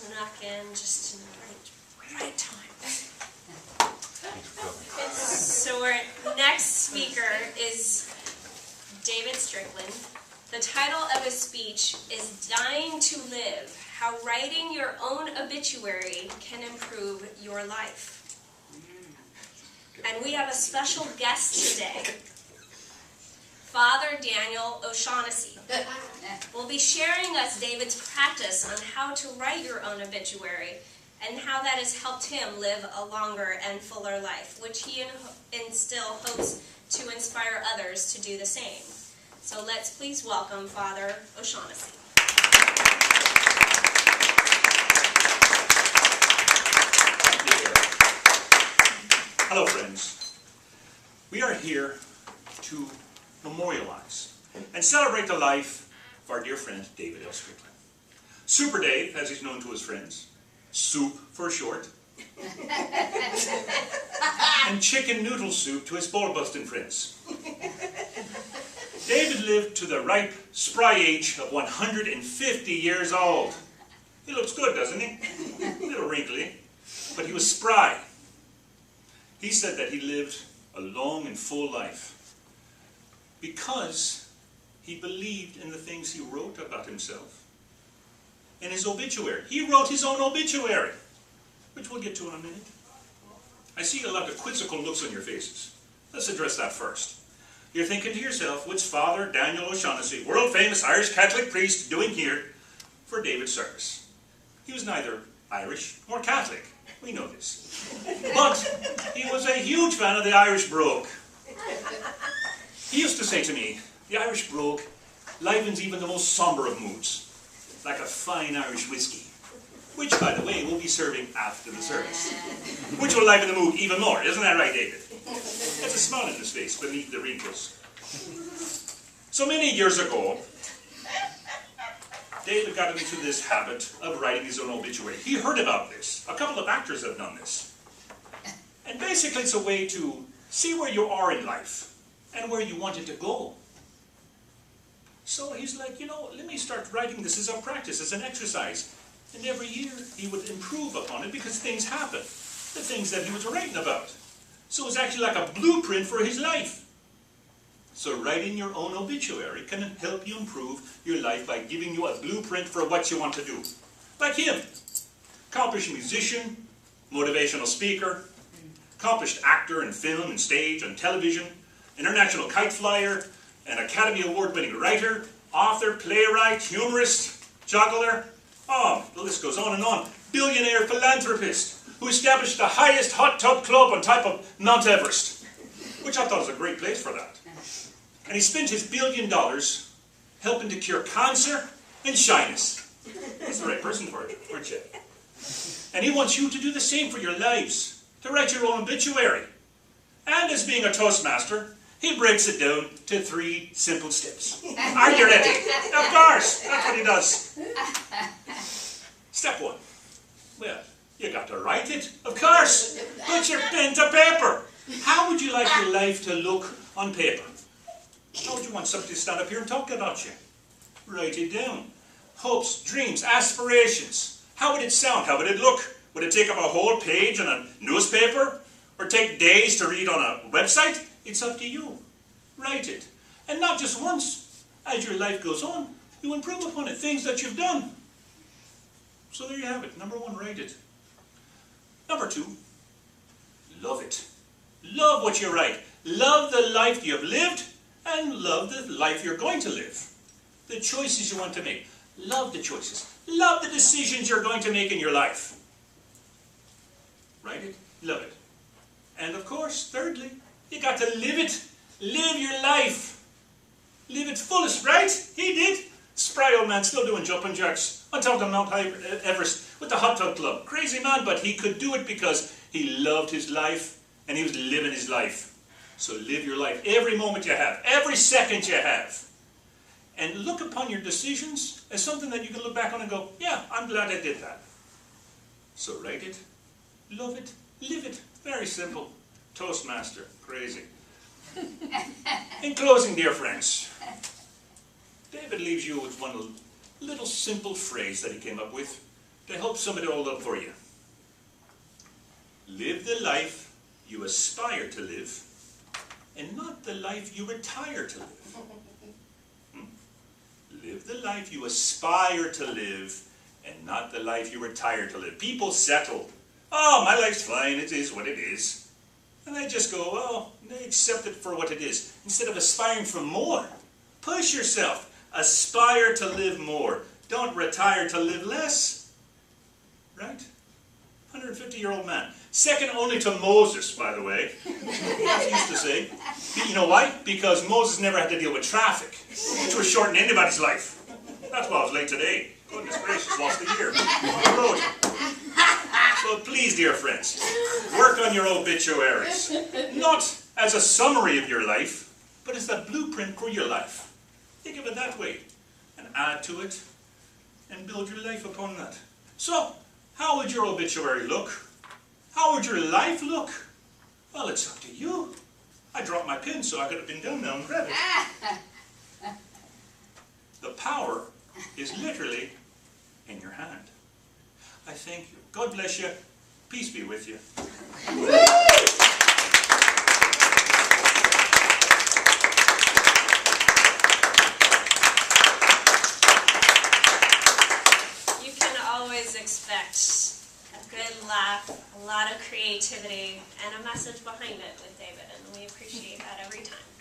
snuck in just in the right time. So our next speaker is David Strickland. The title of his speech is Dying to Live, How Writing Your Own Obituary Can Improve Your Life. And we have a special guest today, Father Daniel O'Shaughnessy. Will be sharing us David's practice on how to write your own obituary and how that has helped him live a longer and fuller life, which he still hopes to inspire others to do the same. So let's please welcome Father O'Shaughnessy. Hello, friends. We are here to memorialize and celebrate the life of our dear friend David L. Strickland. Super Dave, as he's known to his friends, Soup for short, and Chicken Noodle Soup to his ball-busting friends. David lived to the ripe, spry age of 150 years old. He looks good, doesn't he? A little wrinkly, but he was spry. He said that he lived a long and full life because he believed in the things he wrote about himself. In his obituary, he wrote his own obituary, which we'll get to in a minute. I see a lot of quizzical looks on your faces. Let's address that first. You're thinking to yourself, what's Father Daniel O'Shaughnessy, world-famous Irish Catholic priest, doing here for David's service? He was neither Irish nor Catholic. We know this. But he was a huge fan of the Irish brogue. He used to say to me, the Irish brogue livens even the most somber of moods, like a fine Irish whiskey, which, by the way, we'll be serving after the service, which will liven the mood even more. Isn't that right, David? There's a smile in his face beneath the wrinkles. So many years ago, David got into this habit of writing his own obituary. He heard about this. A couple of actors have done this. And basically it's a way to see where you are in life and where you want it to go. So he's like, let me start writing this as a practice, as an exercise. And every year he would improve upon it because things happen. The things that he was writing about. So it was actually like a blueprint for his life. So writing your own obituary can help you improve your life by giving you a blueprint for what you want to do. Like him. Accomplished musician, motivational speaker, accomplished actor in film and stage and television, international kite flyer, an Academy Award-winning writer, author, playwright, humorist, juggler. Oh, the list goes on and on. Billionaire philanthropist who established the highest hot tub club on top of Mount Everest, which I thought was a great place for that. And he spent his $1 billion helping to cure cancer and shyness. That's the right person for it, aren't you? And he wants you to do the same for your lives, to write your own obituary. And as being a Toastmaster, he breaks it down to 3 simple steps. Are you ready? Of course, that's what he does. Step 1. Well, you got to write it. Of course. Put your pen to paper. How would you like your life to look on paper? How would you want somebody to stand up here and talk about you? Write it down. Hopes, dreams, aspirations. How would it sound? How would it look? Would it take up a whole page in a newspaper? Or take days to read on a website? It's up to you. Write it. And not just once. As your life goes on, you improve upon it. Things that you've done. So there you have it. Number 1, write it. Number 2, love it. Love what you write. Love the life you have lived and love the life you're going to live. The choices you want to make. Love the choices. Love the decisions you're going to make in your life. Write it. Love it. And of course, thirdly, you got to live it. Live your life. Live it fullest, right? He did. Spry old man still doing jumping jacks on top of Mount Everest with the hot tub club. Crazy man, but he could do it because he loved his life and he was living his life. So live your life every moment you have, every second you have. And look upon your decisions as something that you can look back on and go, yeah, I'm glad I did that. So write it, love it, live it. Very simple. Toastmaster. Crazy. In closing, dear friends, David leaves you with one little simple phrase that he came up with to help sum it all up for you. Live the life you aspire to live, and not the life you retire to live. Live the life you aspire to live, and not the life you retire to live. People settle. Oh, my life's fine, it is what it is. And they just go, well, they accept it for what it is. Instead of aspiring for more, push yourself. Aspire to live more. Don't retire to live less. Right? 150-year-old man. Second only to Moses, by the way. He used to say. You know why? Because Moses never had to deal with traffic, which was shortening anybody's life. That's why I was late today. Goodness gracious, lost a year on the road. So please, dear friends, work on your obituaries. Not as a summary of your life, but as the blueprint for your life. Think of it that way, and add to it, and build your life upon that. So, how would your obituary look? How would your life look? Well, it's up to you. I dropped my pen, so I could have been down now and grabbed it. The power is literally in your hand. I thank you. God bless you. Peace be with you. You can always expect a good laugh, a lot of creativity, and a message behind it with David, and we appreciate that every time.